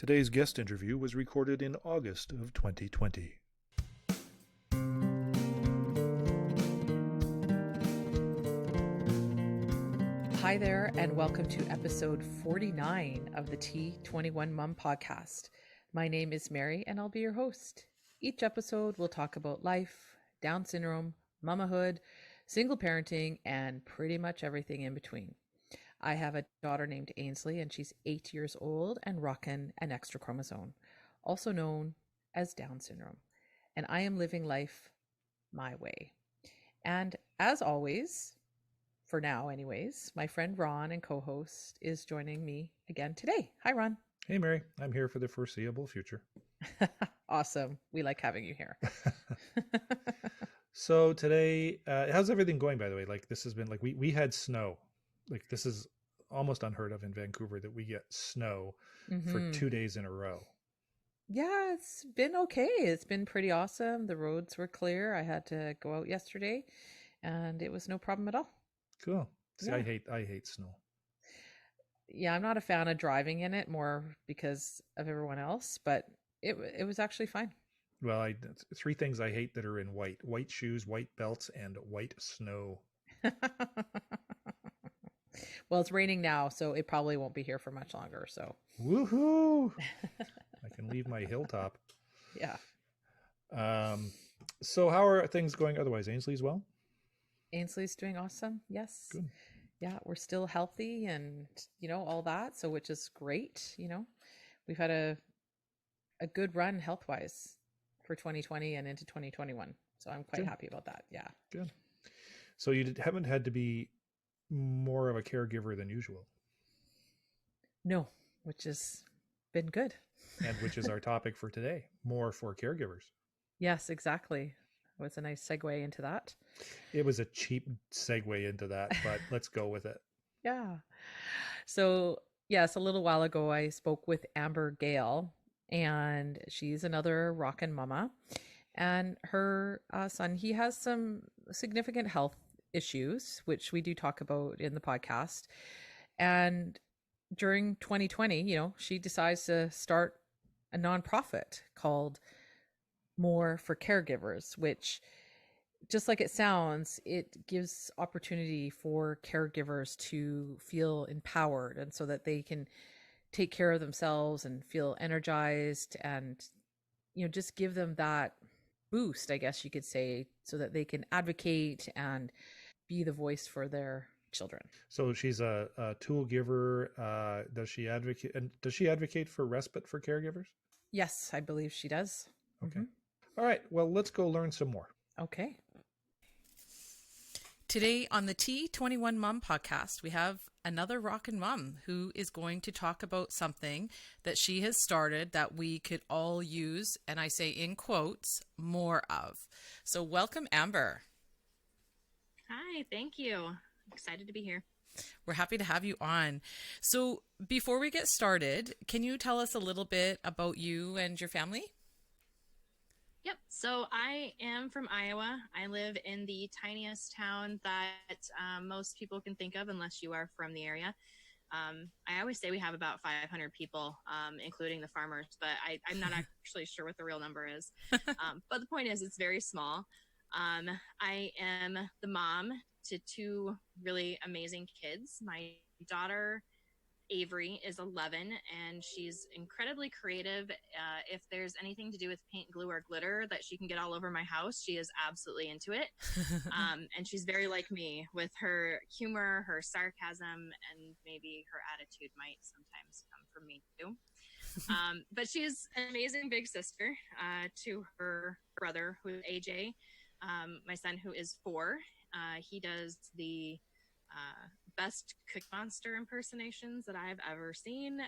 Today's guest interview was recorded in August of 2020. Hi there, and welcome to episode 49 of the T21Mom podcast. My name is Mary, and I'll be your host. Each episode will talk about life, Down syndrome, mamahood, single parenting, and pretty much everything in between. I have a daughter named Ainsley, and she's 8 years old and rocking an extra chromosome, also known as Down syndrome. And I am living life my way. And as always, for now anyways, my friend Ron and co-host is joining me again today. Hi, Ron. Hey, Mary. I'm here for the foreseeable future. Awesome. We like having you here. So today, how's everything going, by the way? Like, this has been, like, we had snow. Like, this is almost unheard of in Vancouver that we get snow for 2 days in a row. Yeah, it's been okay. It's been pretty awesome. The roads were clear. I had to go out yesterday and it was no problem at all. Cool. See, Yeah. I hate snow. Yeah, I'm not a fan of driving in it, more because of everyone else, but it was actually fine. Well, three things I hate that are in white: white shoes, white belts, and white snow. Well, it's raining now, so it probably won't be here for much longer. So woohoo! I can leave my hilltop. Yeah. So how are things going otherwise? Ainsley's well? Ainsley's doing awesome. Yes. Good. Yeah, we're still healthy and, all that. So, which is great. We've had a good run health-wise for 2020 and into 2021. So I'm quite happy about that. Yeah. Good. So you haven't had to be more of a caregiver than usual. No, which has been good. And which is our topic for today, more for caregivers. Yes, exactly. It was a nice segue into that. It was a cheap segue into that, but let's go with it. Yeah. So, yes, a little while ago, I spoke with Amber Gale, and she's another rockin' mama. And her son, he has some significant health issues, which we do talk about in the podcast. And during 2020, she decides to start a nonprofit called For Caregivers, which, just like it sounds, it gives opportunity for caregivers to feel empowered, and so that they can take care of themselves and feel energized, and just give them that boost, I guess you could say, so that they can advocate and be the voice for their children. So she's a tool giver. Does she advocate for respite for caregivers? Yes, I believe she does. Okay. All right. Well, let's go learn some more. Okay. Today on the T21Mom podcast, we have another rockin' mom who is going to talk about something that she has started that we could all use, and I say in quotes, more of. So welcome, Amber. Hi, thank you. Excited to be here. We're happy to have you on. So before we get started, can you tell us a little bit about you and your family? Yep. So I am from Iowa. I live in the tiniest town that most people can think of, unless you are from the area. I always say we have about 500 people, including the farmers, but I'm not actually sure what the real number is. But the point is, it's very small. I am the mom to two really amazing kids. My daughter, Avery, is 11, and she's incredibly creative. If there's anything to do with paint, glue, or glitter that she can get all over my house, she is absolutely into it. And she's very like me, with her humor, her sarcasm, and maybe her attitude might sometimes come from me too. But she's an amazing big sister to her brother, who is AJ, my son, who is 4. He does the best Cookie Monster impersonations that I've ever seen.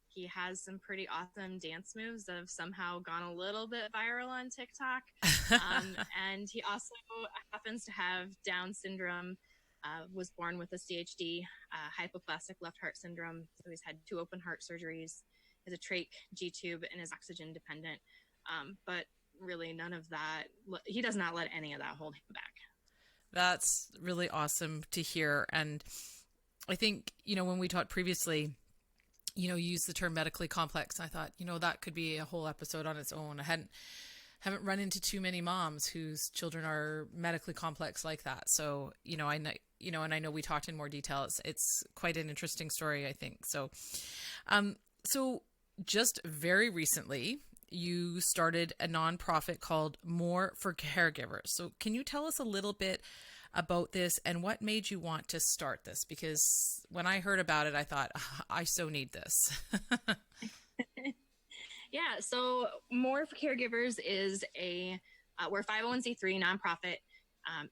He has some pretty awesome dance moves that have somehow gone a little bit viral on TikTok. And he also happens to have Down syndrome, was born with a CHD, hypoplastic left heart syndrome. So he's had 2 open heart surgeries, has a trach, G-tube, and is oxygen dependent. But really none of that, he does not let any of that hold him back. That's really awesome to hear. And I think, when we talked previously, you use the term medically complex. I thought, that could be a whole episode on its own. I haven't run into too many moms whose children are medically complex like that. So, I know, and I know we talked in more detail. It's quite an interesting story, I think. So, so just very recently, you started a nonprofit called For Caregivers. So can you tell us a little bit about this and what made you want to start this? Because when I heard about it, I thought, I so need this. Yeah, so More for Caregivers is we're a 501c3 nonprofit,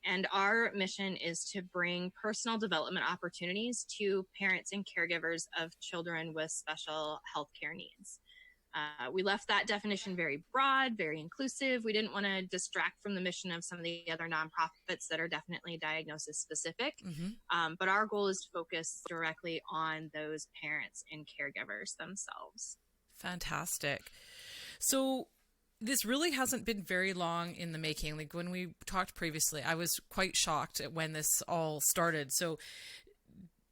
and our mission is to bring personal development opportunities to parents and caregivers of children with special healthcare needs. We left that definition very broad, very inclusive. We didn't want to distract from the mission of some of the other nonprofits that are definitely diagnosis specific. But our goal is to focus directly on those parents and caregivers themselves. Fantastic. So this really hasn't been very long in the making. Like when we talked previously, I was quite shocked at when this all started. So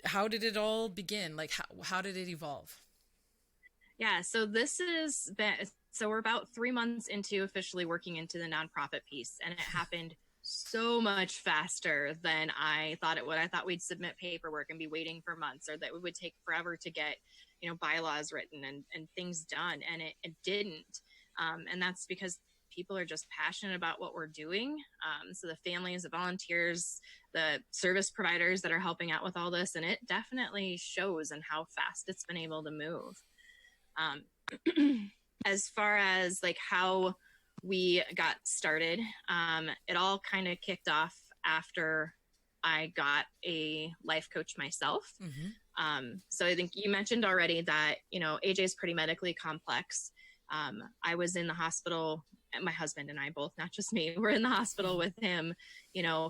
how did it all begin? Like how did it evolve? Yeah, so we're about 3 months into officially working into the nonprofit piece, and it happened so much faster than I thought it would. I thought we'd submit paperwork and be waiting for months, or that it would take forever to get, bylaws written and things done, and it didn't. And that's because people are just passionate about what we're doing. So the families, the volunteers, the service providers that are helping out with all this, and it definitely shows in how fast it's been able to move. As far as like how we got started, it all kind of kicked off after I got a life coach myself. So I think you mentioned already that, AJ is pretty medically complex. I was in the hospital, my husband and I both, not just me, were in the hospital with him,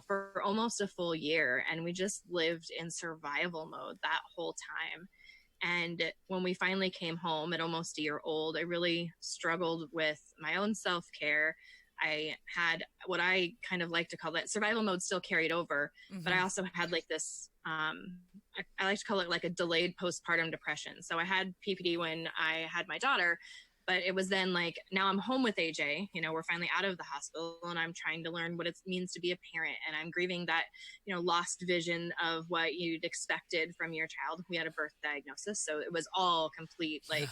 for almost a full year. And we just lived in survival mode that whole time. And when we finally came home at almost a year old, I really struggled with my own self-care. I had what I kind of like to call that survival mode still carried over, but I also had like this, I like to call it like a delayed postpartum depression. So I had PPD when I had my daughter, but it was then like, now I'm home with AJ, we're finally out of the hospital, and I'm trying to learn what it means to be a parent. And I'm grieving that, lost vision of what you'd expected from your child. We had a birth diagnosis, so it was all complete, like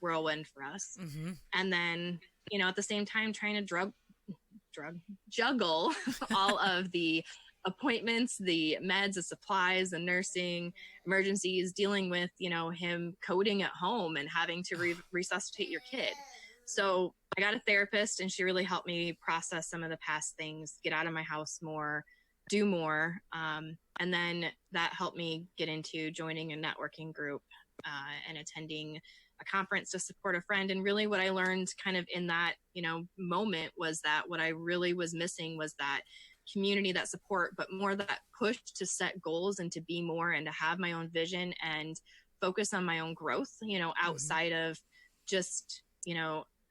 whirlwind for us. And then, at the same time, trying to juggle all of the appointments, the meds, the supplies, the nursing, emergencies, dealing with, him coding at home and having to resuscitate your kid. So I got a therapist, and she really helped me process some of the past things, get out of my house more, do more. And then that helped me get into joining a networking group and attending a conference to support a friend. And really what I learned kind of in that, moment was that what I really was missing was that community, that support, but more that push to set goals and to be more and to have my own vision and focus on my own growth, outside of just,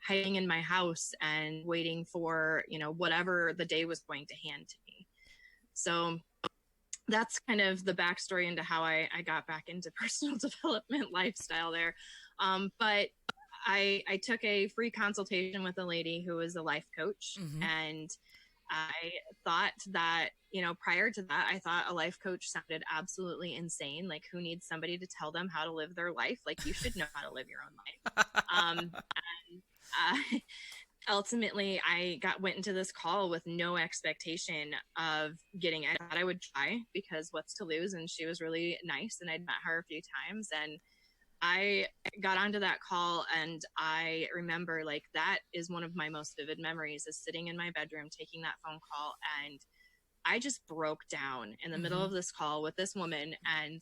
hiding in my house and waiting for, whatever the day was going to hand to me. So that's kind of the backstory into how I got back into personal development lifestyle there. But I took a free consultation with a lady who was a life coach, and I thought that, prior to that, I thought a life coach sounded absolutely insane. Like, who needs somebody to tell them how to live their life? Like, you should know how to live your own life. Ultimately, I went into this call with no expectation of getting it. I thought I would try, because what's to lose? And she was really nice, and I'd met her a few times, and I got onto that call, and I remember, like, that is one of my most vivid memories, is sitting in my bedroom taking that phone call, and I just broke down in the middle of this call with this woman, and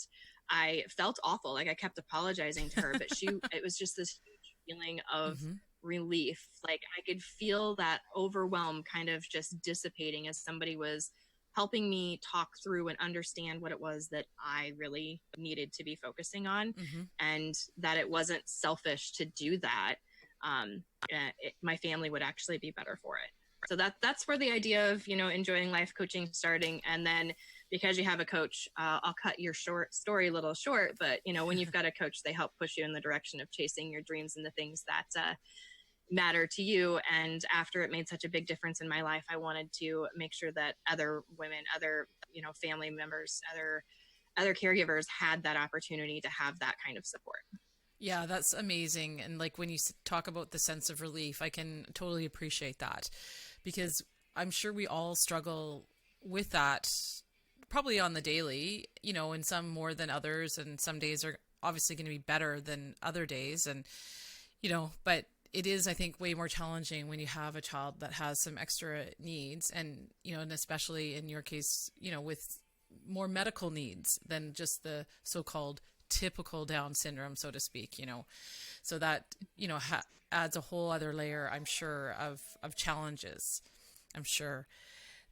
I felt awful. Like, I kept apologizing to her, but it was just this huge feeling of relief. Like, I could feel that overwhelm kind of just dissipating as somebody was helping me talk through and understand what it was that I really needed to be focusing on, and that it wasn't selfish to do that. My family would actually be better for it. So that's where the idea of, enjoying life coaching starting. And then because you have a coach, I'll cut your story a little short, but when you've got a coach, they help push you in the direction of chasing your dreams and the things that matter to you. And after it made such a big difference in my life, I wanted to make sure that other women, other family members, other caregivers had that opportunity to have that kind of support. Yeah, that's amazing. And like when you talk about the sense of relief, I can totally appreciate that, because I'm sure we all struggle with that probably on the daily, and some more than others. And some days are obviously going to be better than other days. And, but it is, I think, way more challenging when you have a child that has some extra needs and, and especially in your case, with more medical needs than just the so-called typical Down syndrome, so to speak, so that, adds a whole other layer, I'm sure, of challenges. I'm sure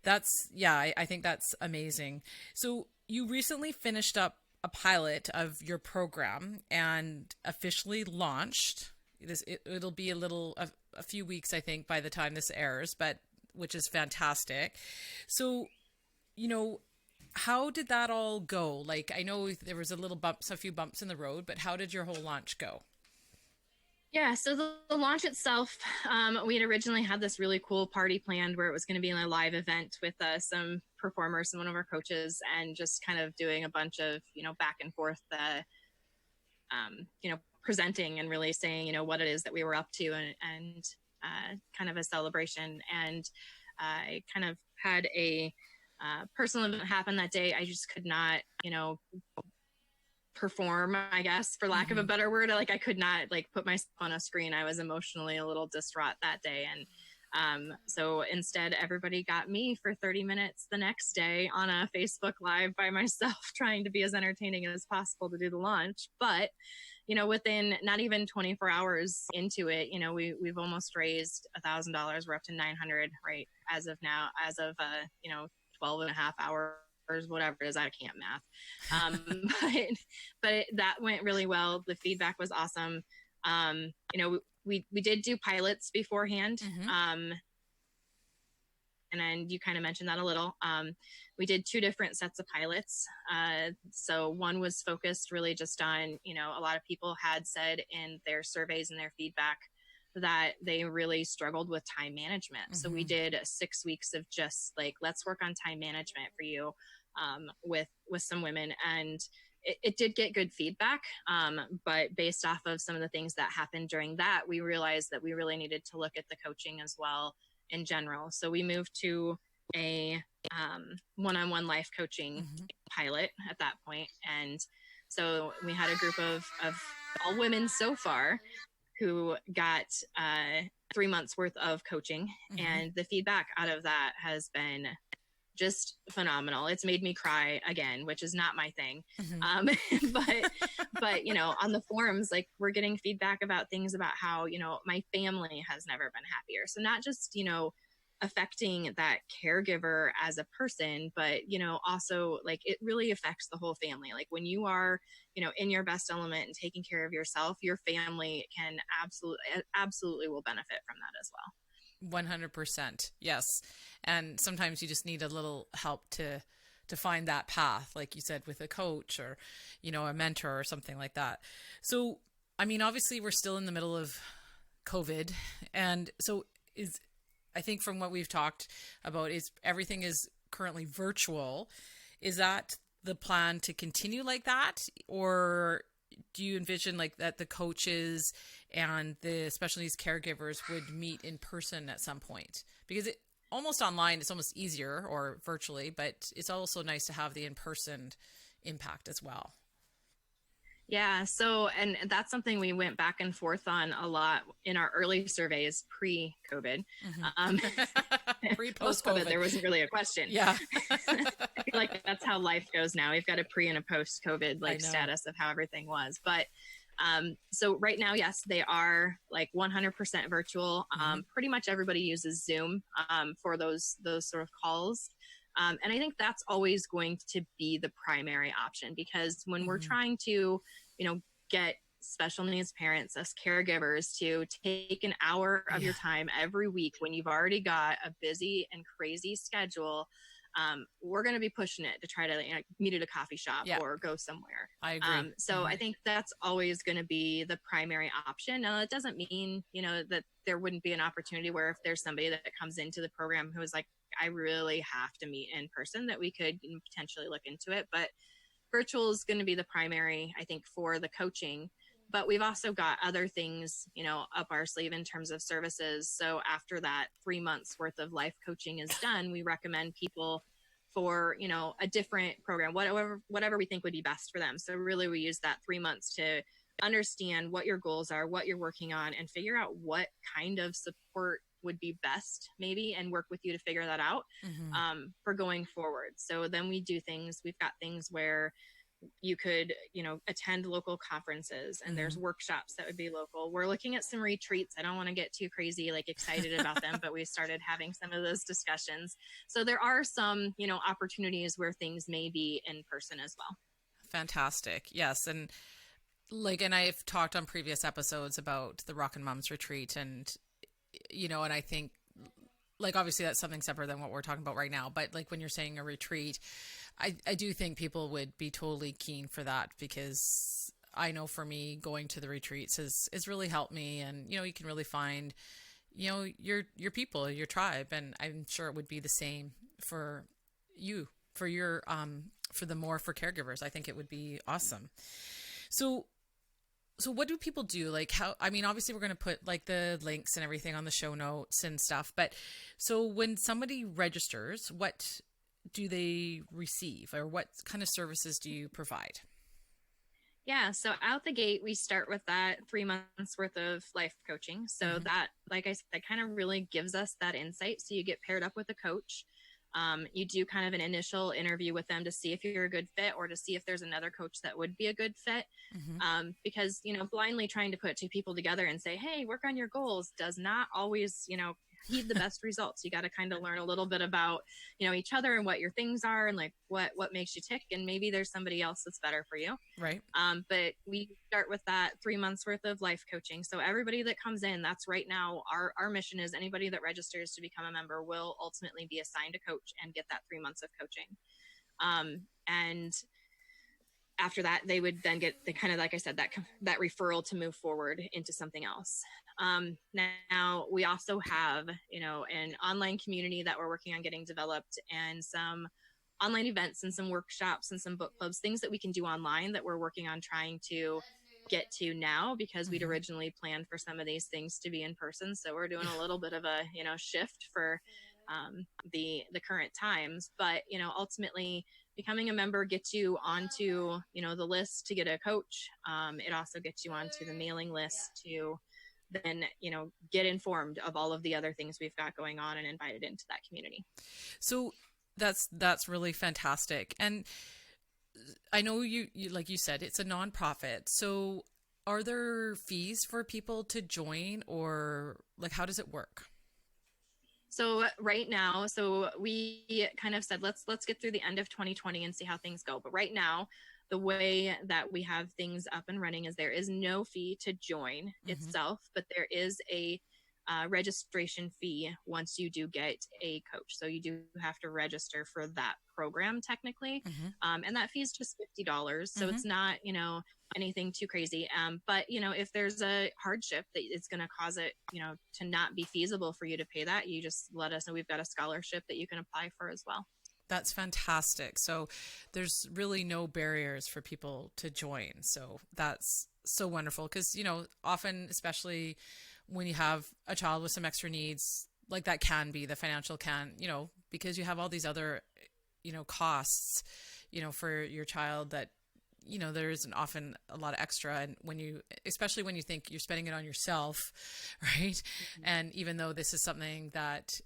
I think that's amazing. So you recently finished up a pilot of your program and officially launched this. It'll be a few weeks, I think, by the time this airs, but which is fantastic. So, how did that all go? Like, I know there was a few bumps in the road, but how did your whole launch go? Yeah, so the launch itself, we had originally had this really cool party planned where it was going to be a live event with some performers and one of our coaches, and just kind of doing a bunch of, back and forth, presenting and really saying, what it is that we were up to, and kind of a celebration. And I kind of had a personal event happen that day. I just could not, perform, I guess, for lack of a better word. Like, I could not put myself on a screen. I was emotionally a little distraught that day. And so instead, everybody got me for 30 minutes the next day on a Facebook Live by myself, trying to be as entertaining as possible to do the launch. But, within not even 24 hours into it, we've almost raised $1,000. We're up to 900 right as of now, 12 and a half hours, whatever it is. I can't math. But that went really well. The feedback was awesome. We did do pilots beforehand. And then you kind of mentioned that a little. We did 2 different sets of pilots. So one was focused really just on, a lot of people had said in their surveys and their feedback that they really struggled with time management. So we did 6 weeks of just let's work on time management for you, with some women. And it did get good feedback. But based off of some of the things that happened during that, we realized that we really needed to look at the coaching as well in general. So we moved to a one-on-one life coaching pilot at that point. And so we had a group of all women so far who got 3 months worth of coaching. And the feedback out of that has been just phenomenal. It's made me cry again, which is not my thing. But on the forums, we're getting feedback about things about how, my family has never been happier. So not just, affecting that caregiver as a person, but, also it really affects the whole family. When you are, in your best element and taking care of yourself, your family can absolutely will benefit from that as well. 100%. Yes. And sometimes you just need a little help to find that path, like you said, with a coach or, a mentor or something like that. So, I mean, obviously we're still in the middle of COVID. And so I think from what we've talked about is everything is currently virtual. Is that the plan to continue like that? Or do you envision that the coaches and the special needs caregivers would meet in person at some point? Because almost online, it's almost easier, or virtually, but it's also nice to have the in-person impact as well. Yeah. So, and that's something we went back and forth on a lot in our early surveys pre-COVID. Post-COVID, there wasn't really a question. Yeah. I feel like that's how life goes now. We've got a pre and a post-COVID status of how everything was. But so right now, yes, they are 100% virtual. Pretty much everybody uses Zoom for those sort of calls. And I think that's always going to be the primary option, because when we're trying to, get special needs parents, us caregivers, to take an hour of your time every week when you've already got a busy and crazy schedule, we're going to be pushing it to try to meet at a coffee shop or go somewhere. I agree. So I think that's always going to be the primary option. Now, it doesn't mean, that there wouldn't be an opportunity where if there's somebody that comes into the program who is like, I really have to meet in person, that we could potentially look into it. But virtual is going to be the primary, I think, for the coaching. But we've also got other things, up our sleeve in terms of services. So after that 3 months worth of life coaching is done, we recommend people for, a different program, whatever we think would be best for them. So really we use that 3 months to understand what your goals are, what you're working on, and figure out what kind of support would be best maybe, and work with you to figure that out for going forward. So then we've got things where you could, attend local conferences, and there's workshops that would be local. We're looking at some retreats. I don't want to get too crazy, excited about them, but we started having some of those discussions. So there are some, opportunities where things may be in person as well. Fantastic. Yes. And I've talked on previous episodes about the Rockin' Moms retreat, and, and I think obviously that's something separate than what we're talking about right now. But when you're saying a retreat, I do think people would be totally keen for that, because I know for me, going to the retreats has really helped me. And, you can really find, your people, your tribe. And I'm sure it would be the same for you, for your, for the For Caregivers. I think it would be awesome. So what do people do? Obviously we're going to put the links and everything on the show notes and stuff, but so when somebody registers, what do they receive, or what kind of services do you provide? Yeah. So out the gate, we start with that 3 months worth of life coaching. So that, like I said, that kind of really gives us that insight. So you get paired up with a coach. You do kind of an initial interview with them to see if you're a good fit, or to see if there's another coach that would be a good fit. Because, blindly trying to put two people together and say, hey, work on your goals does not always, heed the best results. You got to kind of learn a little bit about, each other and what your things are, and what makes you tick. And maybe there's somebody else that's better for you. Right. But we start with that 3 months worth of life coaching. So everybody that comes in, that's right now, our mission is anybody that registers to become a member will ultimately be assigned a coach and get that 3 months of coaching. And after that, they would then get the kind of, like I said, that referral to move forward into something else. Now we also have, an online community that we're working on getting developed, and some online events and some workshops and some book clubs, things that we can do online that we're working on trying to get to now, because we'd originally planned for some of these things to be in person. So we're doing a little bit of a, shift for, the current times, but, ultimately becoming a member gets you onto, the list to get a coach. It also gets you onto the mailing list to then, get informed of all of the other things we've got going on and invited into that community. So that's really fantastic. And I know you like you said, it's a nonprofit. So are there fees for people to join, or how does it work? So right now, so we kind of said, let's get through the end of 2020 and see how things go. But right now, the way that we have things up and running is there is no fee to join itself, but there is a registration fee once you do get a coach. So you do have to register for that program technically. And that fee is just $50. So it's not, anything too crazy. But, if there's a hardship that it's going to cause it, to not be feasible for you to pay that, you just let us know. We've got a scholarship that you can apply for as well. That's fantastic. So there's really no barriers for people to join. So that's so wonderful, because, often, especially when you have a child with some extra needs, that can be the financial because you have all these other, costs, for your child that, there isn't often a lot of extra. And especially when you think you're spending it on yourself, right? And even though this is something that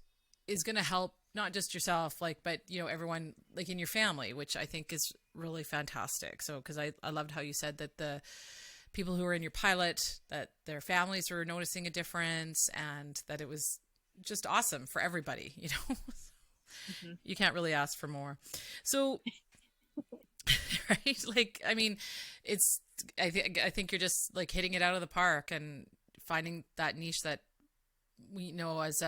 is going to help not just yourself, but, everyone in your family, which I think is really fantastic. So, because I loved how you said that the people who were in your pilot, that their families were noticing a difference, and that it was just awesome for everybody, You can't really ask for more. So, right. I think you're just hitting it out of the park and finding that niche that we know as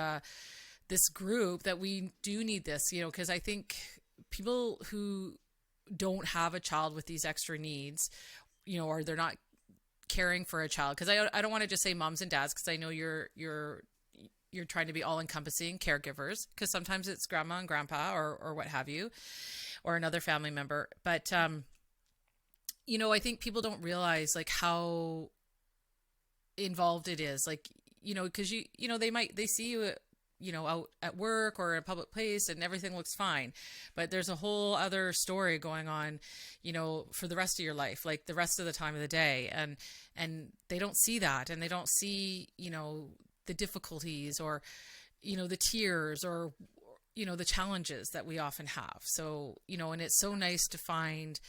this group that we do need this, because I think people who don't have a child with these extra needs, you know, or they're not caring for a child, because I don't want to just say moms and dads, because I know you're trying to be all encompassing caregivers, because sometimes it's grandma and grandpa or what have you, or another family member. But you know, I think people don't realize like how involved it is, like, you know, because you know, they see you, you know, out at work or in a public place and everything looks fine, but there's a whole other story going on, you know, for the rest of your life, like the rest of the time of the day. And they don't see that, and they don't see, you know, the difficulties, or, you know, the tears, or, you know, the challenges that we often have. So, you know, and it's so nice to find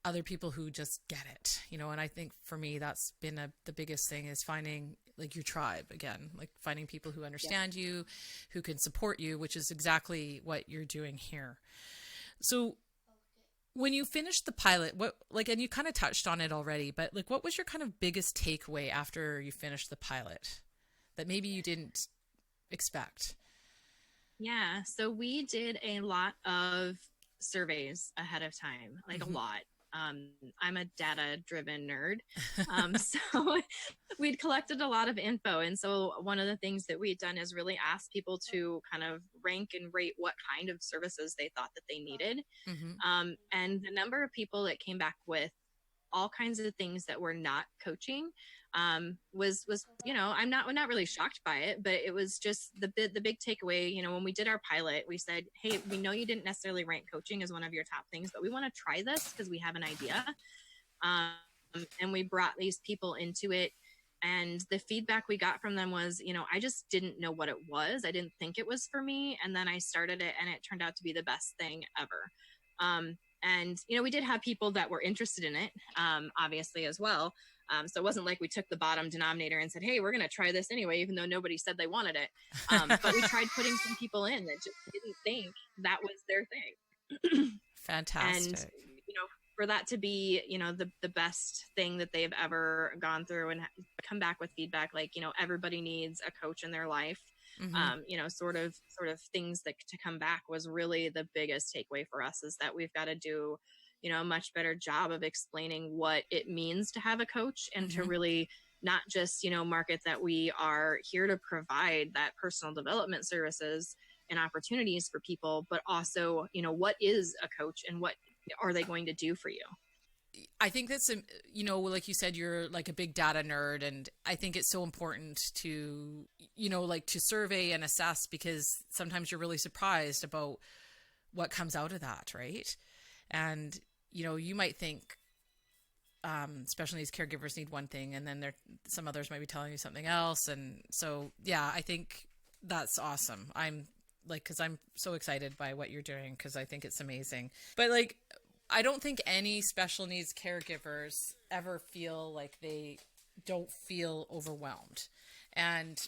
other people who just get it, you know. And I think for me, that's been the biggest thing, is finding like your tribe again, like finding people who understand you, who can support you, which is exactly what you're doing here. So when you finished the pilot, what, like, and you kind of touched on it already, but like, what was your kind of biggest takeaway after you finished the pilot that maybe you didn't expect? Yeah, so we did a lot of surveys ahead of time, like a lot. I'm a data-driven nerd, so we'd collected a lot of info. And so one of the things that we'd done is really ask people to kind of rank and rate what kind of services they thought that they needed. And the number of people that came back with all kinds of things that were not coaching was, you know, I'm not really shocked by it, but it was just the big takeaway. You know, when we did our pilot, we said, hey, we know you didn't necessarily rank coaching as one of your top things, but we want to try this because we have an idea. And we brought these people into it, and the feedback we got from them was, you know, I just didn't know what it was. I didn't think it was for me. And then I started it, and it turned out to be the best thing ever. And, you know, we did have people that were interested in it, obviously, as well. So it wasn't like we took the bottom denominator and said, hey, we're going to try this anyway, even though nobody said they wanted it. But we tried putting some people in that just didn't think that was their thing. Fantastic. And, you know, for that to be, you know, the best thing that they've ever gone through, and come back with feedback, like, you know, everybody needs a coach in their life. You know, sort of things that to come back was really the biggest takeaway for us, is that we've got to do, you know, a much better job of explaining what it means to have a coach, and to really not just, you know, market that we are here to provide that personal development services and opportunities for people, but also, you know, what is a coach and what are they going to do for you? I think that's, you know, like you said, you're like a big data nerd, and I think it's so important to, you know, like to survey and assess, because sometimes you're really surprised about what comes out of that, right? And, you know, you might think special needs caregivers need one thing, and then some others might be telling you something else. And so, yeah, I think that's awesome. I'm like, because I'm so excited by what you're doing, because I think it's amazing. But like, I don't think any special needs caregivers ever feel like they don't feel overwhelmed, and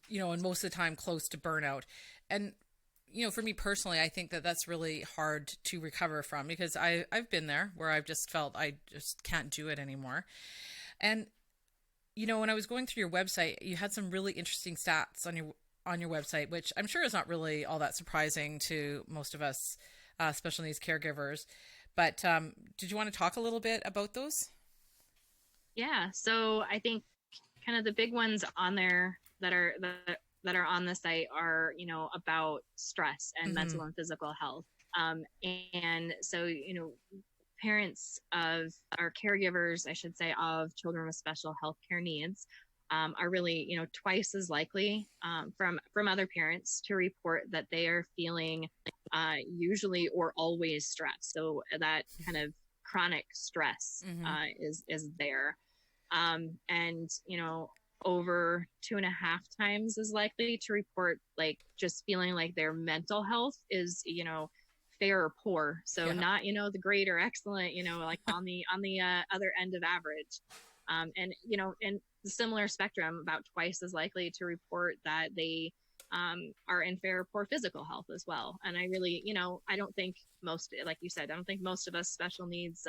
you know, and most of the time close to burnout. And, you know, for me personally, I think that that's really hard to recover from, because I've been there where I've just felt I just can't do it anymore. And, you know, when I was going through your website, you had some really interesting stats on your website, which I'm sure is not really all that surprising to most of us special needs caregivers. But did you want to talk a little bit about those? Yeah. So I think kind of the big ones on there that are on the site are, you know, about stress and mental and physical health. And so, you know, parents of, or caregivers, I should say, of children with special health care needs are really, you know, twice as likely from other parents to report that they are feeling usually or always stressed. So that kind of chronic stress is there. And, you know, over 2.5 times as likely to report like just feeling like their mental health is, you know, fair or poor. So not, you know, the great or excellent, you know, like on the other end of average. And, you know, and the similar spectrum, about twice as likely to report that they are in fair or poor physical health as well. And I really, you know, I don't think most, like you said, I don't think most of us special needs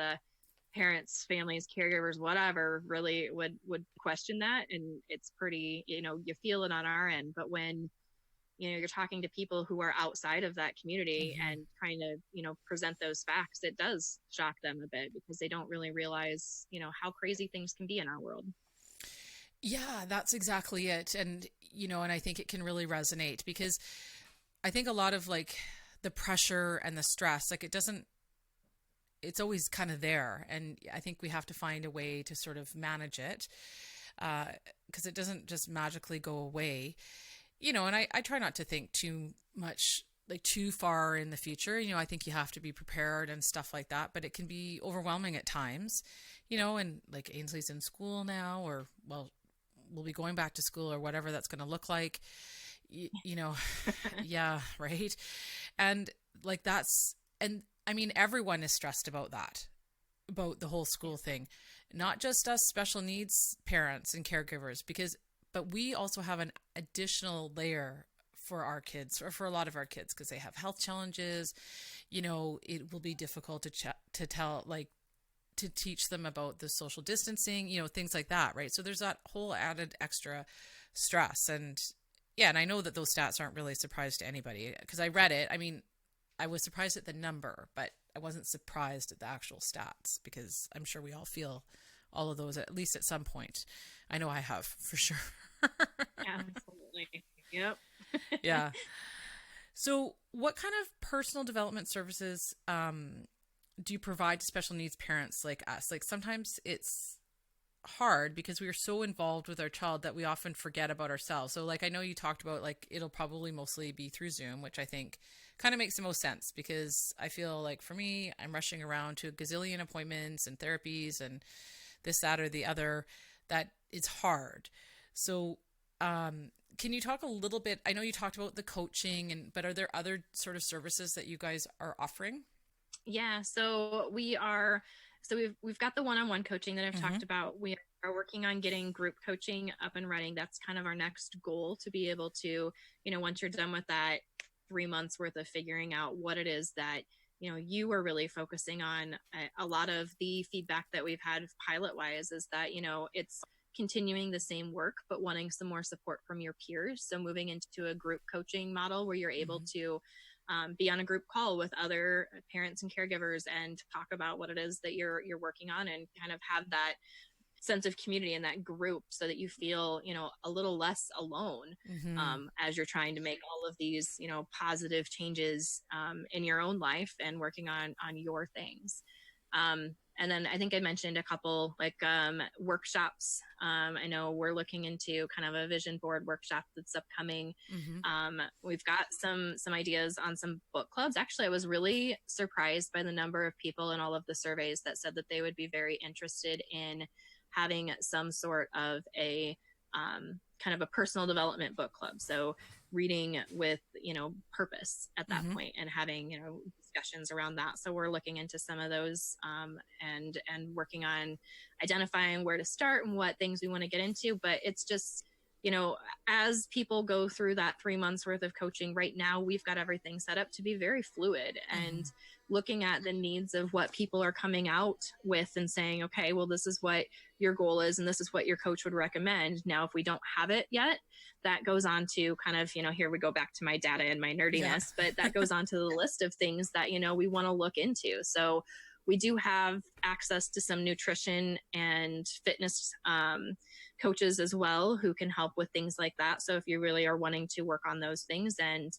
parents, families, caregivers, whatever, really would question that. And it's pretty, you know, you feel it on our end. But when you're talking to people who are outside of that community and trying to, present those facts, it does shock them a bit because they don't really realize, how crazy things can be in our world. Yeah, that's exactly it. And, and I think it can really resonate because I think a lot of like the pressure and the stress, like it's always kind of there. And I think we have to find a way to sort of manage it because it doesn't just magically go away. And I try not to think too much, like too far in the future. I think you have to be prepared and stuff like that, but it can be overwhelming at times, and like Ainsley's in school now, or, well, we'll be going back to school or whatever that's going to look like, yeah. Right. And like and I mean, everyone is stressed about that, about the whole school thing, not just us special needs parents and caregivers, but we also have an additional layer for our kids, or for a lot of our kids, because they have health challenges. It will be difficult to teach them about the social distancing, things like that. Right. So there's that whole added extra stress. And yeah, and I know that those stats aren't really a surprise to anybody because I read it. I mean, I was surprised at the number, but I wasn't surprised at the actual stats because I'm sure we all feel all of those at least at some point. I know I have for sure. Yeah, absolutely. Yep. Yeah. So what kind of personal development services do you provide to special needs parents like us? Like sometimes it's hard because we are so involved with our child that we often forget about ourselves. So like, I know you talked about like, it'll probably mostly be through Zoom, which I think kind of makes the most sense because I feel like for me, I'm rushing around to a gazillion appointments and therapies and this, that, or the other, that it's hard. So, can you talk a little bit, I know you talked about the coaching but are there other sort of services that you guys are offering? Yeah. So we've got the one-on-one coaching that I've talked about. We are working on getting group coaching up and running. That's kind of our next goal, to be able to, once you're done with that 3 months worth of figuring out what it is that, you are really focusing on. A lot of the feedback that we've had pilot wise is that, it's continuing the same work, but wanting some more support from your peers. So moving into a group coaching model where you're able to be on a group call with other parents and caregivers and talk about what it is that you're working on, and kind of have that sense of community in that group so that you feel, a little less alone as you're trying to make all of these, positive changes in your own life and working on your things. And then I think I mentioned a couple like workshops. I know we're looking into kind of a vision board workshop that's upcoming. We've got some ideas on some book clubs. Actually, I was really surprised by the number of people in all of the surveys that said that they would be very interested in having some sort of a kind of a personal development book club. So reading with, purpose at that point, and having, discussions around that. So we're looking into some of those and working on identifying where to start and what things we want to get into. But it's just, as people go through that 3 months worth of coaching right now, we've got everything set up to be very fluid and looking at the needs of what people are coming out with and saying, okay, well, this is what your goal is and this is what your coach would recommend. Now, if we don't have it yet, that goes on to kind of, here we go back to my data and my nerdiness, but that goes on to the list of things that, we want to look into. So we do have access to some nutrition and fitness coaches as well who can help with things like that. So if you really are wanting to work on those things and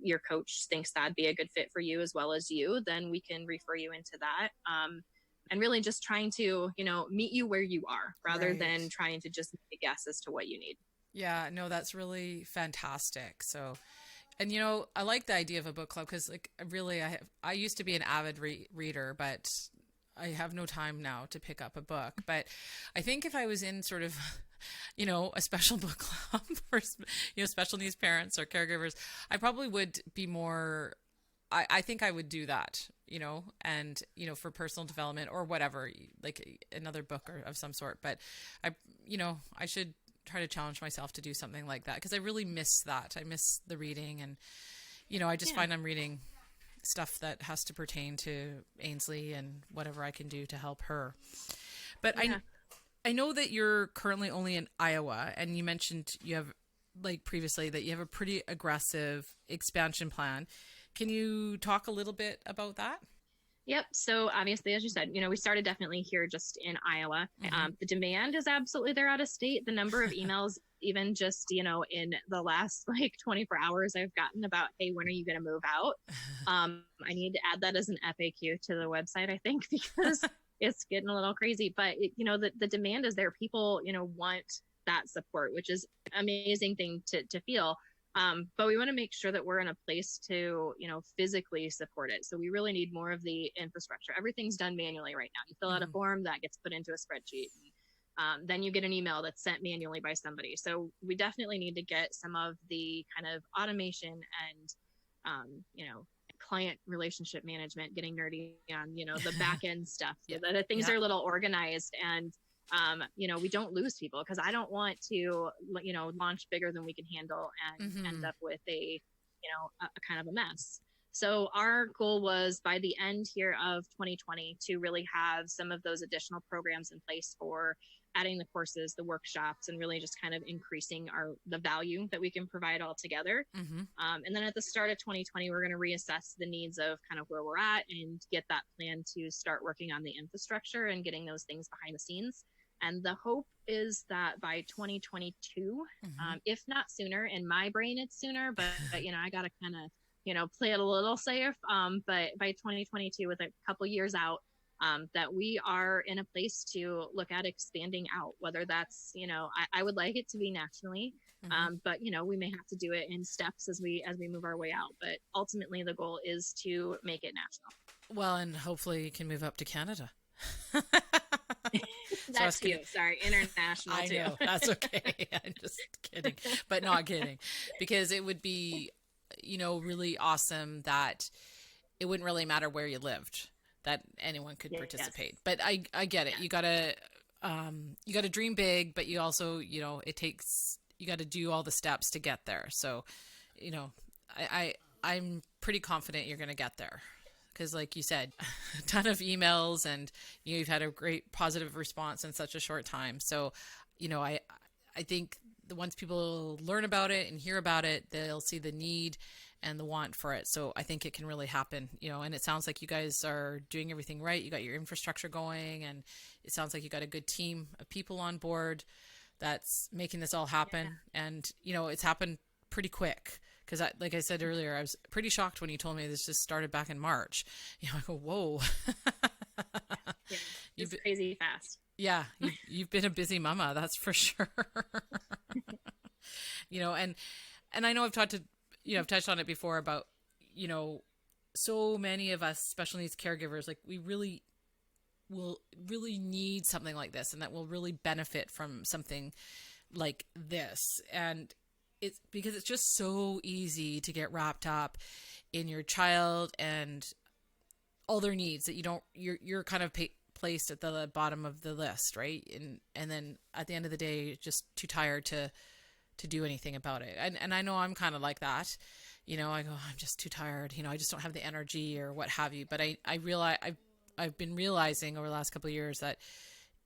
your coach thinks that'd be a good fit for you as well as you, then we can refer you into that. And really just trying to, meet you where you are rather than trying to just make a guess as to what you need. Yeah, no, that's really fantastic. So, and I like the idea of a book club because like really I used to be an avid reader, but I have no time now to pick up a book. But I think if I was in sort of, a special book club for, special needs parents or caregivers, I probably would be more, I think I would do that, and, for personal development or whatever, like another book or of some sort. But I should try to challenge myself to do something like that because I really miss that. I miss the reading and, I just find I'm reading stuff that has to pertain to Ainsley and whatever I can do to help her. But I know that you're currently only in Iowa and you mentioned you have like previously, that you have a pretty aggressive expansion plan. Can you talk a little bit about that? Yep. So obviously, as you said, we started definitely here just in Iowa. The demand is absolutely there out of state. The number of emails, even just, in the last like 24 hours, I've gotten about, hey, when are you going to move out? I need to add that as an FAQ to the website, I think, because it's getting a little crazy. But, the demand is there. People, want that support, which is an amazing thing to feel. But we want to make sure that we're in a place to, physically support it. So we really need more of the infrastructure. Everything's done manually right now. You fill out a form that gets put into a spreadsheet. Then you get an email that's sent manually by somebody. So we definitely need to get some of the kind of automation and, client relationship management, getting nerdy on, the back end stuff so that things are a little organized and, we don't lose people, because I don't want to, launch bigger than we can handle and end up with a kind of a mess. So our goal was by the end here of 2020 to really have some of those additional programs in place for adding the courses, the workshops, and really just kind of increasing the value that we can provide all together. And then at the start of 2020, we're going to reassess the needs of kind of where we're at and get that plan to start working on the infrastructure and getting those things behind the scenes. And the hope is that by 2022, if not sooner, in my brain it's sooner, but I got to kind of, play it a little safe. But by 2022, with a couple years out, that we are in a place to look at expanding out, whether that's, I would like it to be nationally, but, we may have to do it in steps as we move our way out. But ultimately, the goal is to make it national. Well, and hopefully you can move up to Canada. That's so cute. Sorry, international I too. know, that's okay. I'm just kidding, but not kidding, because it would be, really awesome that it wouldn't really matter where you lived, that anyone could participate. But I get it. You gotta dream big, but you also, you got to do all the steps to get there. So, I'm pretty confident you're going to get there. Because like you said, a ton of emails and you've had a great positive response in such a short time. So, I think once people learn about it and hear about it, they'll see the need and the want for it. So I think it can really happen, and it sounds like you guys are doing everything right. You got your infrastructure going, and it sounds like you got a good team of people on board that's making this all happen. Yeah. And, it's happened pretty quick. Because like I said earlier, I was pretty shocked when you told me this just started back in March. I go, whoa. It's crazy fast. Yeah, you've been a busy mama, that's for sure. And I know I've touched on it before about, so many of us special needs caregivers, like we really will really need something like this, and that will really benefit from something like this. And it's because it's just so easy to get wrapped up in your child and all their needs that you're kind of placed at the bottom of the list, right? And then at the end of the day, just too tired to do anything about it. And I know I'm kind of like that. I go, I'm just too tired. I just don't have the energy or what have you. But I realize I've been realizing over the last couple of years that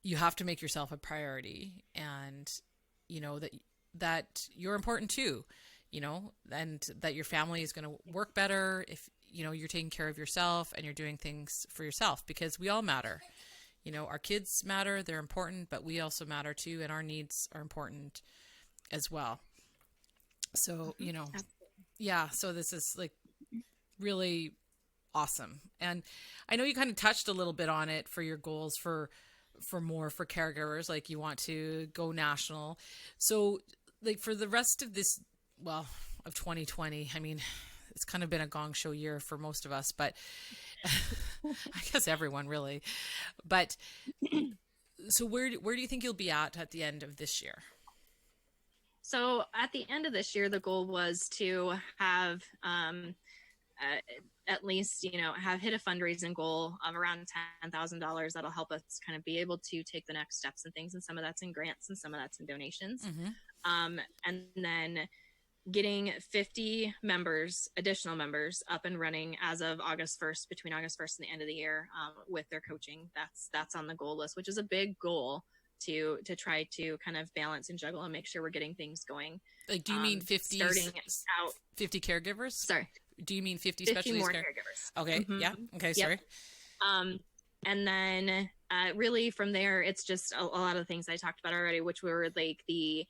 you have to make yourself a priority, and that you're important too, and that your family is going to work better if, you're taking care of yourself and you're doing things for yourself, because we all matter. Our kids matter, they're important, but we also matter too, and our needs are important as well. So, so this is like really awesome. And I know you kind of touched a little bit on it for your goals for caregivers, like you want to go national. So like for the rest of this, of 2020, I mean, it's kind of been a gong show year for most of us, but I guess everyone really. But so where do you think you'll be at the end of this year? So at the end of this year, the goal was to have at least, have hit a fundraising goal of around $10,000 that'll help us kind of be able to take the next steps and things. And some of that's in grants and some of that's in donations. And then getting 50 additional members up and running as of August 1st, between August 1st and the end of the year, with their coaching. That's on the goal list, which is a big goal. to try to kind of balance and juggle and make sure we're getting things going. Like, do you mean 50 starting out 50 caregivers? Sorry. Do you mean 50 50 more caregivers? Okay. Mm-hmm. Yeah. Okay. Sorry. Yep. And then really from there, it's just a lot of the things I talked about already, which were like the,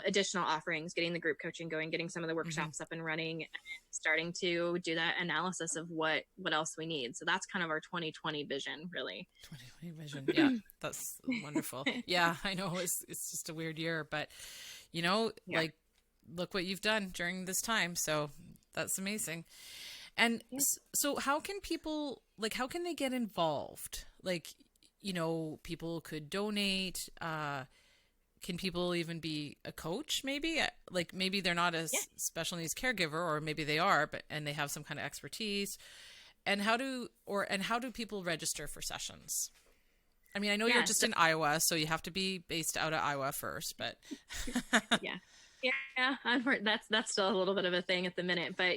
additional offerings, getting the group coaching going, getting some of the workshops up and running, and starting to do that analysis of what else we need. So that's kind of our 2020 vision, really. 2020 vision. Yeah, that's wonderful. Yeah, I know it's just a weird year, but like, look what you've done during this time. So that's amazing. And so how can people, like, how can they get involved? Like, people could donate, can people even be a coach maybe? Like maybe they're not a special needs caregiver, or maybe they are, and they have some kind of expertise. And how do people register for sessions? I mean, I know you're just in Iowa, so you have to be based out of Iowa first, but Yeah, that's still a little bit of a thing at the minute. But,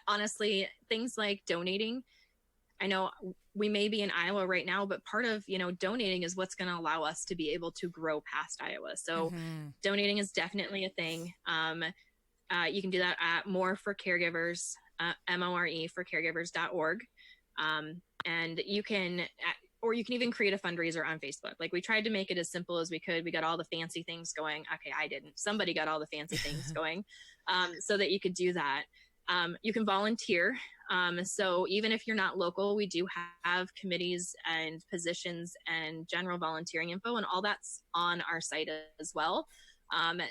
honestly, things like donating, I know we may be in Iowa right now, but part of, donating is what's going to allow us to be able to grow past Iowa. So donating is definitely a thing. You can do that at More for Caregivers, MORE for caregivers.org. And you can, or you can even create a fundraiser on Facebook. Like we tried to make it as simple as we could. We got all the fancy things going. Okay, I didn't. Somebody got all the fancy things going so that you could do that. You can volunteer. So even if you're not local, we do have committees and positions and general volunteering info, and all that's on our site as well.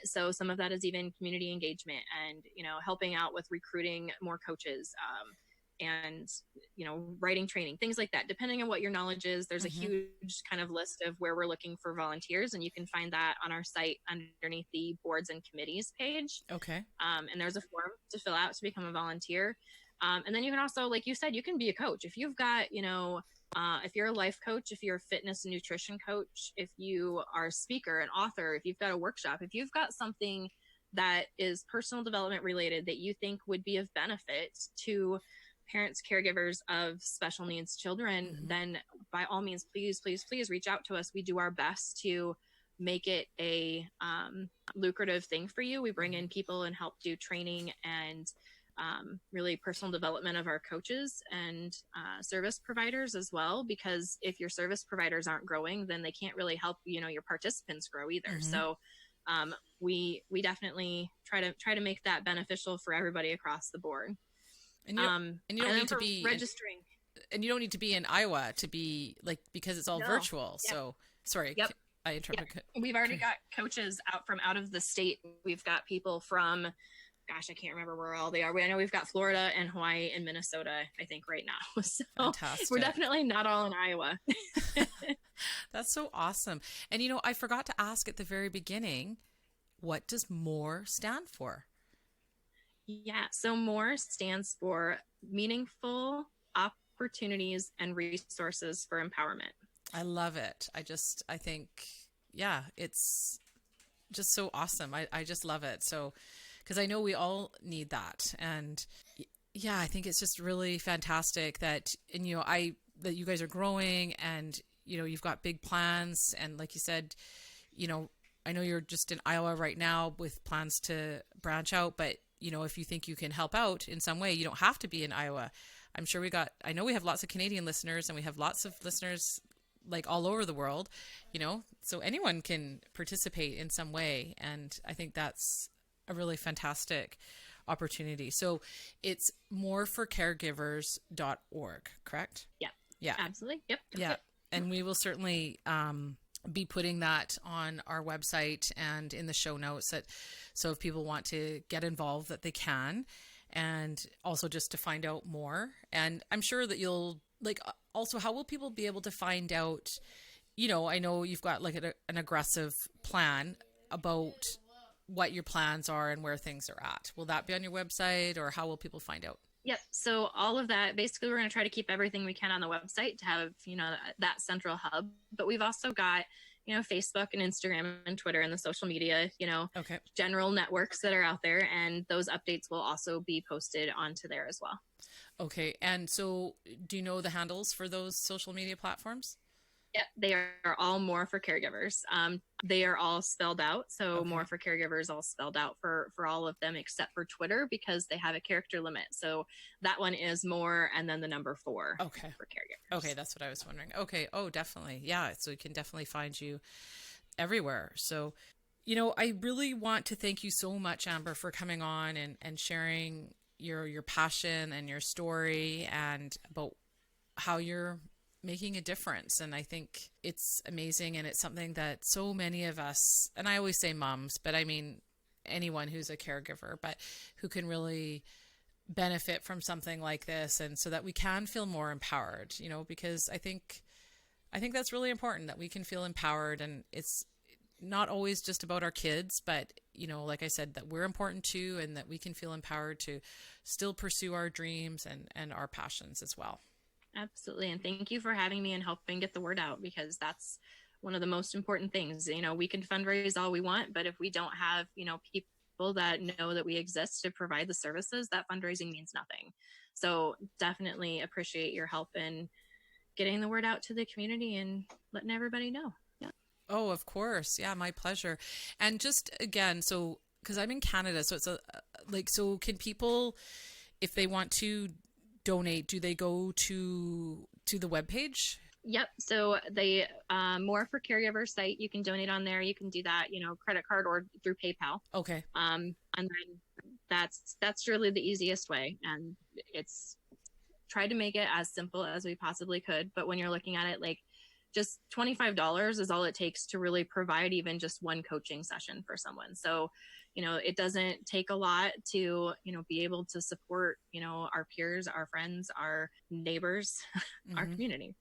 So some of that is even community engagement and, helping out with recruiting more coaches, and, writing training, things like that. Depending on what your knowledge is, there's a huge kind of list of where we're looking for volunteers, and you can find that on our site underneath the boards and committees page. Okay. And there's a form to fill out to become a volunteer. And then you can also, like you said, you can be a coach. If you've got, if you're a life coach, if you're a fitness and nutrition coach, if you are a speaker, an author, if you've got a workshop, if you've got something that is personal development related that you think would be of benefit to parents, caregivers of special needs children, then by all means, please, please, please reach out to us. We do our best to make it a lucrative thing for you. We bring in people and help do training and really personal development of our coaches and service providers as well, because if your service providers aren't growing, then they can't really help, your participants grow either. So we definitely try to make that beneficial for everybody across the board. And you don't need to be registering. And you don't need to be in Iowa to be like, because it's all virtual. Yep. So sorry, I interrupted. Yep. We've already got coaches out of the state. We've got people from, gosh, I can't remember where all they are. I know we've got Florida and Hawaii and Minnesota, I think right now. So fantastic. We're definitely not all in Iowa. That's so awesome. And I forgot to ask at the very beginning, what does MORE stand for? Yeah, so MORE stands for Meaningful Opportunities and Resources for Empowerment. I love it. I think, it's just so awesome. I just love it. So, because I know we all need that. And I think it's just really fantastic that, and that you guys are growing and, you've got big plans. And like you said, I know you're just in Iowa right now with plans to branch out, but if you think you can help out in some way, you don't have to be in Iowa. I'm sure I know we have lots of Canadian listeners, and we have lots of listeners like all over the world, so anyone can participate in some way. And I think that's a really fantastic opportunity. So it's moreforcaregivers.org, correct? Yeah. Yeah. Absolutely. Yep. Yeah. And we will certainly, be putting that on our website and in the show notes, so if people want to get involved, that they can, and also just to find out more. And I'm sure that you'll also, how will people be able to find out, I know you've got like an aggressive plan about what your plans are and where things are at. Will that be on your website, or how will people find out? Yep. So all of that, basically, we're going to try to keep everything we can on the website to have, that central hub. But we've also got, Facebook and Instagram and Twitter and the social media, general networks that are out there. And those updates will also be posted onto there as well. Okay. And so do you know the handles for those social media platforms? Yeah, they are all more for caregivers. They are all spelled out. So Okay. more for caregivers, all spelled out for all of them, except for Twitter, because they have a character limit. So that one is more, and then the number 4 Okay. for caregivers. Okay, that's what I was wondering. Okay. Oh, definitely. Yeah. So we can definitely find you everywhere. So, I really want to thank you so much, Amber, for coming on and sharing your passion and your story and about how you're making a difference. And I think it's amazing, and it's something that so many of us, and I always say moms, but I mean anyone who's a caregiver, but who can really benefit from something like this, and so that we can feel more empowered, because I think that's really important, that we can feel empowered. And it's not always just about our kids, but like I said, that we're important too, and that we can feel empowered to still pursue our dreams and our passions as well. Absolutely. And thank you for having me and helping get the word out, because that's one of the most important things. We can fundraise all we want, but if we don't have, people that know that we exist to provide the services, that fundraising means nothing. So definitely appreciate your help in getting the word out to the community and letting everybody know. Yeah. Oh, of course. Yeah, my pleasure. And just again, so because I'm in Canada, so it's so can people, if they want to donate, do they go to the webpage? Yep. So the More for Caregivers site, you can donate on there. You can do that, credit card or through PayPal. Okay. And then that's really the easiest way. And it's tried to make it as simple as we possibly could. But when you're looking at it, like, just $25 is all it takes to really provide even just one coaching session for someone. So, it doesn't take a lot to, be able to support, our peers, our friends, our neighbors, our community.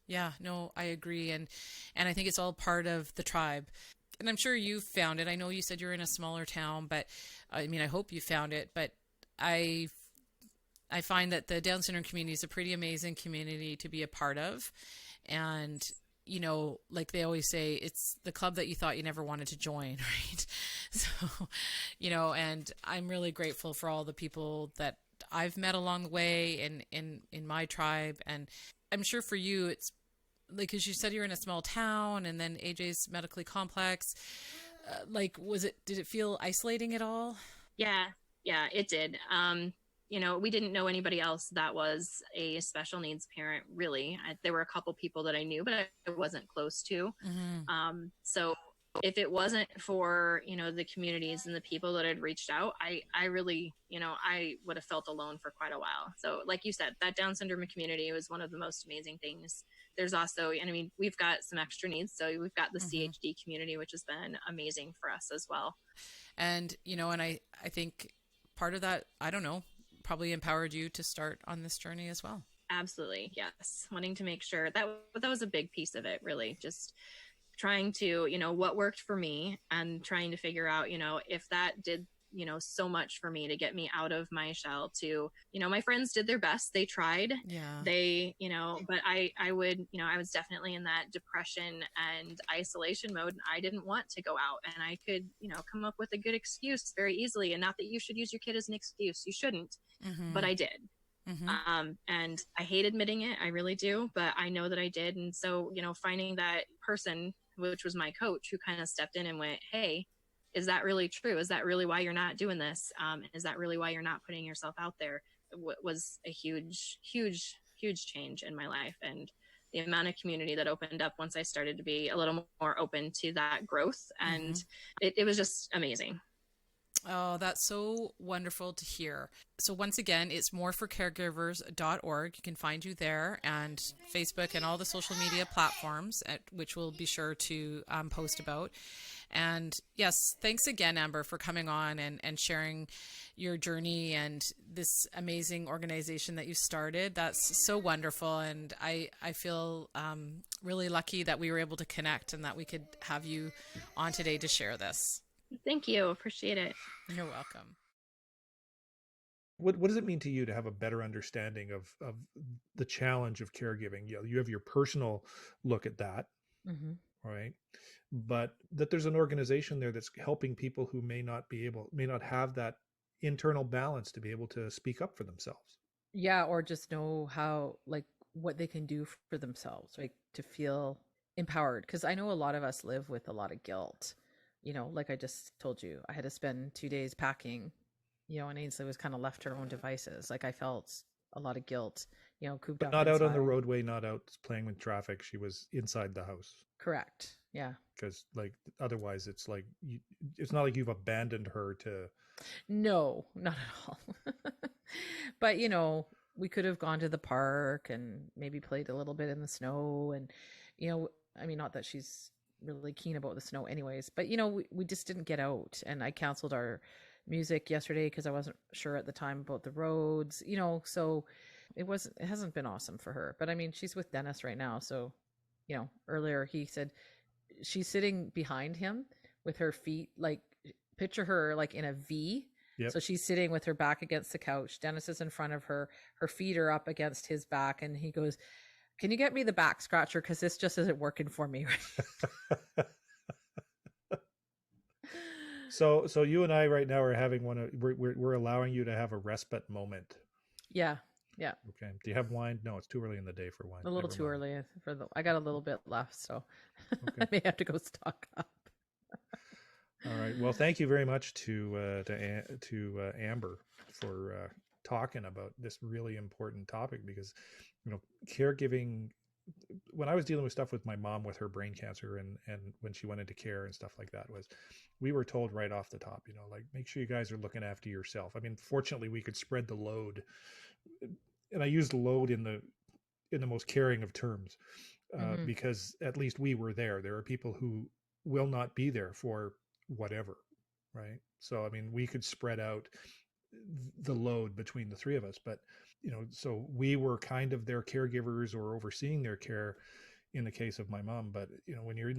Yeah, no, I agree. And I think it's all part of the tribe. And I'm sure you found it. I know you said you're in a smaller town, but I mean, I hope you found it. But I find that the Down syndrome community is a pretty amazing community to be a part of. And, like they always say, it's the club that you thought you never wanted to join, right? So, and I'm really grateful for all the people that I've met along the way in my tribe. And I'm sure for you, it's like, as you said, you're in a small town, and then AJ's medically complex. Did it feel isolating at all? Yeah, it did. We didn't know anybody else that was a special needs parent, really. There were a couple people that I knew, but I wasn't close to. Mm-hmm. So if it wasn't for, the communities and the people that had reached out, I really, I would have felt alone for quite a while. So like you said, that Down syndrome community was one of the most amazing things. There's also, we've got some extra needs. So we've got the CHD community, which has been amazing for us as well. And, and I think part of that, I don't know, probably empowered you to start on this journey as well. Absolutely. Yes. Wanting to make sure that was a big piece of it, really. Just trying to, what worked for me, and trying to figure out, if that did, so much for me to get me out of my shell. To, my friends did their best. They tried. Yeah. They, but I would, I was definitely in that depression and isolation mode. And I didn't want to go out, and I could, come up with a good excuse very easily. And not that you should use your kid as an excuse. You shouldn't, but I did. And I hate admitting it. I really do, but I know that I did. And so, finding that person, which was my coach, who kind of stepped in and went, hey, is that really true? Is that really why you're not doing this? Is that really why you're not putting yourself out there? Was a huge, huge, huge change in my life. And the amount of community that opened up once I started to be a little more open to that growth. And it was just amazing. Oh, that's so wonderful to hear. So once again, it's moreforcaregivers.org. You can find you there, and Facebook and all the social media platforms, which we'll be sure to post about. And yes, thanks again, Amber, for coming on and sharing your journey and this amazing organization that you started. That's so wonderful. And I feel really lucky that we were able to connect and that we could have you on today to share this. Thank you. Appreciate it. You're welcome. What does it mean to you to have a better understanding of the challenge of caregiving? You have your personal look at that, right? But that there's an organization there that's helping people who may not have that internal balance to be able to speak up for themselves. Yeah, or just know how, like, what they can do for themselves, like to feel empowered, because I know a lot of us live with a lot of guilt. Like I just told you, I had to spend 2 days packing, and Ainsley was kind of left to her own devices. Like I felt a lot of guilt, cooped But up not out on the inside. roadway, not out playing with traffic. She was inside the house. Correct. Yeah. Because like otherwise, it's like it's not like you've abandoned her to. No, not at all. But we could have gone to the park and maybe played a little bit in the snow, and I mean, not that she's really keen about the snow anyways, but we just didn't get out, and I canceled our music yesterday because I wasn't sure at the time about the roads, so it hasn't been awesome for her. But I mean, she's with Dennis right now, so earlier he said she's sitting behind him with her feet, like picture her like in a V. Yep. So she's sitting with her back against the couch. Dennis is in front of her. Her feet are up against his back. And he goes, "Can you get me the back scratcher? Because this just isn't working for me." So you and I right now are having we're allowing you to have a respite moment. Yeah. Yeah. Okay. Do you have wine? No, it's too early in the day for wine. A little too early I got a little bit left, so okay. I may have to go stock up. All right. Well, thank you very much to Amber for talking about this really important topic, because caregiving. When I was dealing with stuff with my mom with her brain cancer, and when she went into care and stuff like that, we were told right off the top, like, make sure you guys are looking after yourself. I mean, fortunately, we could spread the load, and I use load in the most caring of terms, because at least we were there. There are people who will not be there for whatever, right? So I mean, we could spread out the load between the three of us, but so we were kind of their caregivers or overseeing their care in the case of my mom. But when you're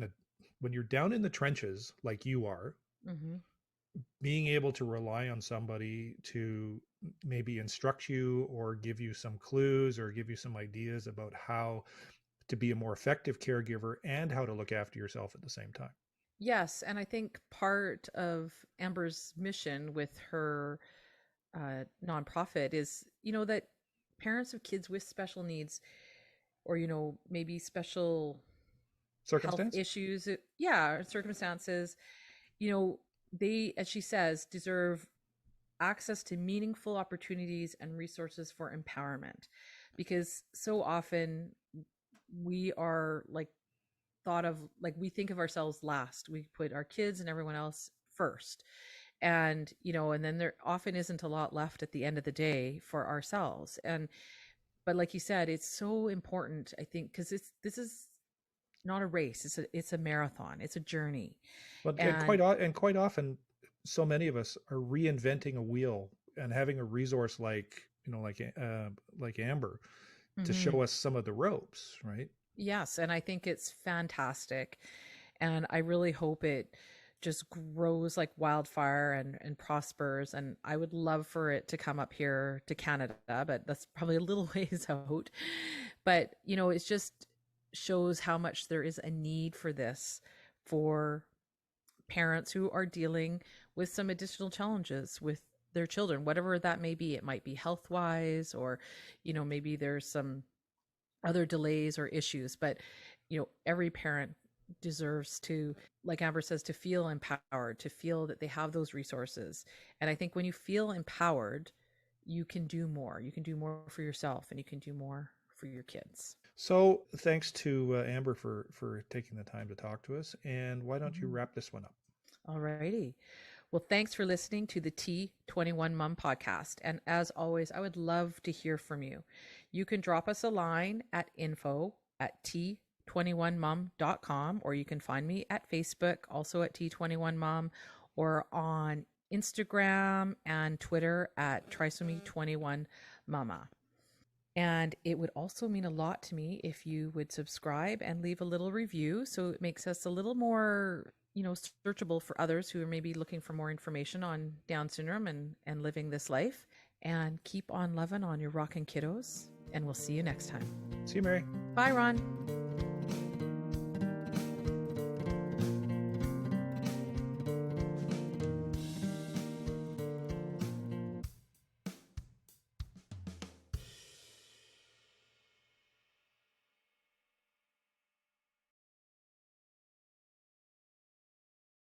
down in the trenches like you are, being able to rely on somebody to maybe instruct you or give you some clues or give you some ideas about how to be a more effective caregiver and how to look after yourself at the same time. Yes, and I think part of Amber's mission with her nonprofit is, that parents of kids with special needs, or maybe special health issues, circumstances, they, as she says, deserve access to meaningful opportunities and resources for empowerment, because so often we are like thought of, like, we think of ourselves last. We put our kids and everyone else first. And, and then there often isn't a lot left at the end of the day for ourselves. But like you said, it's so important, I think, because this is not a race. It's a marathon. It's a journey. But quite often, so many of us are reinventing a wheel, and having a resource like Amber to show us some of the ropes, right? Yes, and I think it's fantastic, and I really hope it just grows like wildfire and prospers. And I would love for it to come up here to Canada, but that's probably a little ways out. But it just shows how much there is a need for this for parents who are dealing with some additional challenges with their children, whatever that may be. It might be health wise, or maybe there's some other delays or issues, but every parent deserves to, like Amber says, to feel empowered, to feel that they have those resources. And I think when you feel empowered, you can do more. You can do more for yourself, and you can do more for your kids. So thanks to Amber for taking the time to talk to us. And why don't you wrap this one up? All righty. Well, thanks for listening to the T21Mom podcast. And as always, I would love to hear from you. You can drop us a line at info@t21mom.com, or you can find me at Facebook, also at T21Mom, or on Instagram and Twitter at trisomy21mama. And it would also mean a lot to me if you would subscribe and leave a little review, so it makes us a little more searchable for others who are maybe looking for more information on Down syndrome and living this life. And keep on loving on your rockin' kiddos, and we'll see you next time. See you, Mary. Bye, Ron.